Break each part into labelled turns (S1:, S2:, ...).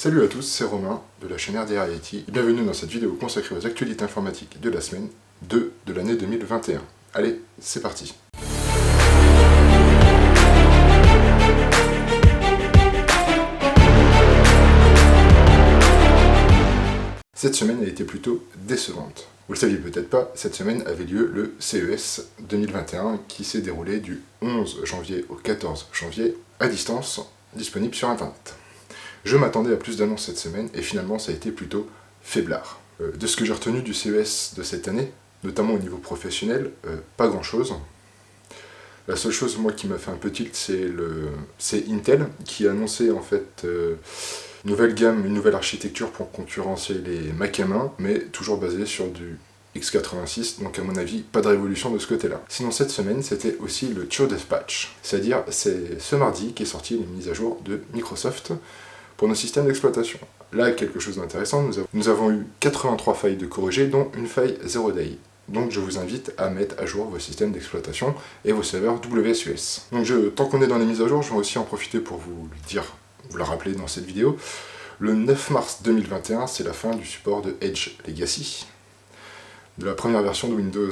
S1: Salut à tous, c'est Romain de la chaîne RDR IT et bienvenue dans cette vidéo consacrée aux actualités informatiques de la semaine 2 de l'année 2021. Allez, c'est parti. Cette semaine a été plutôt décevante. Vous le saviez peut-être pas, cette semaine avait lieu le CES 2021 qui s'est déroulé du 11 janvier au 14 janvier à distance, disponible sur internet. Je m'attendais à plus d'annonces cette semaine et finalement ça a été plutôt faiblard. De ce que j'ai retenu du CES de cette année, notamment au niveau professionnel, pas grand chose. La seule chose moi qui m'a fait un peu tilt c'est Intel qui a annoncé en fait une nouvelle gamme, une nouvelle architecture pour concurrencer les Mac M1, mais toujours basée sur du x86, donc à mon avis, pas de révolution de ce côté-là. Sinon cette semaine, c'était aussi le Show Dev Patch, c'est-à-dire c'est ce mardi qu'est sorti les mises à jour de Microsoft pour nos systèmes d'exploitation. Là, quelque chose d'intéressant, nous avons eu 83 failles de corriger, dont une faille 0 day. Donc je vous invite à mettre à jour vos systèmes d'exploitation et vos serveurs WSUS. Donc tant qu'on est dans les mises à jour, je vais aussi en profiter pour vous le rappeler dans cette vidéo. Le 9 mars 2021, c'est la fin du support de Edge Legacy. De la première version de Windows,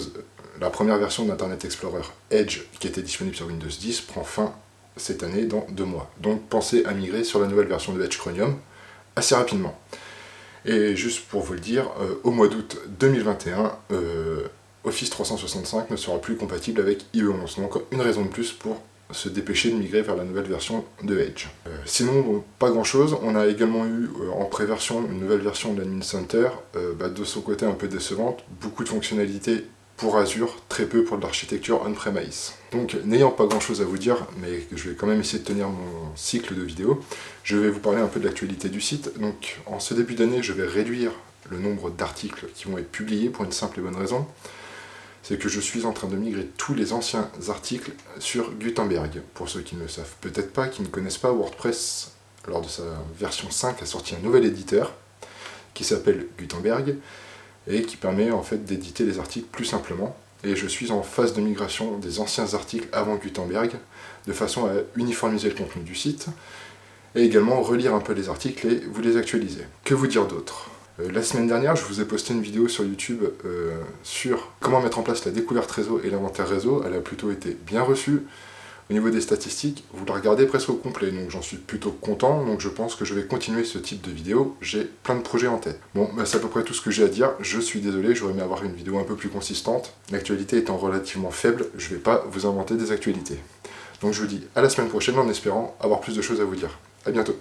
S1: la première version d'Internet Explorer Edge, qui était disponible sur Windows 10, prend fin cette année dans 2 mois. Donc pensez à migrer sur la nouvelle version de Edge Chromium assez rapidement. Et juste pour vous le dire, au mois d'août 2021, Office 365 ne sera plus compatible avec IE11. Donc une raison de plus pour se dépêcher de migrer vers la nouvelle version de Edge. Sinon, pas grand chose. On a également eu en pré-version une nouvelle version de l'Admin Center, de son côté un peu décevante, beaucoup de fonctionnalités pour Azure, très peu pour de l'architecture on-premise. Donc n'ayant pas grand chose à vous dire, mais que je vais quand même essayer de tenir mon cycle de vidéos, je vais vous parler un peu de l'actualité du site. Donc en ce début d'année, je vais réduire le nombre d'articles qui vont être publiés pour une simple et bonne raison. C'est que je suis en train de migrer tous les anciens articles sur Gutenberg. Pour ceux qui ne le savent peut-être pas, qui ne connaissent pas, WordPress, lors de sa version 5, a sorti un nouvel éditeur qui s'appelle Gutenberg et qui permet en fait d'éditer les articles plus simplement. Et je suis en phase de migration des anciens articles avant Gutenberg, de façon à uniformiser le contenu du site, et également relire un peu les articles et vous les actualiser. Que vous dire d'autre ? La semaine dernière, je vous ai posté une vidéo sur YouTube sur comment mettre en place la découverte réseau et l'inventaire réseau. Elle a plutôt été bien reçue. Au niveau des statistiques, vous la regardez presque au complet, donc j'en suis plutôt content, donc je pense que je vais continuer ce type de vidéo. J'ai plein de projets en tête. Bon, c'est à peu près tout ce que j'ai à dire. Je suis désolé, j'aurais aimé avoir une vidéo un peu plus consistante. L'actualité étant relativement faible, je ne vais pas vous inventer des actualités. Donc je vous dis à la semaine prochaine en espérant avoir plus de choses à vous dire. A bientôt.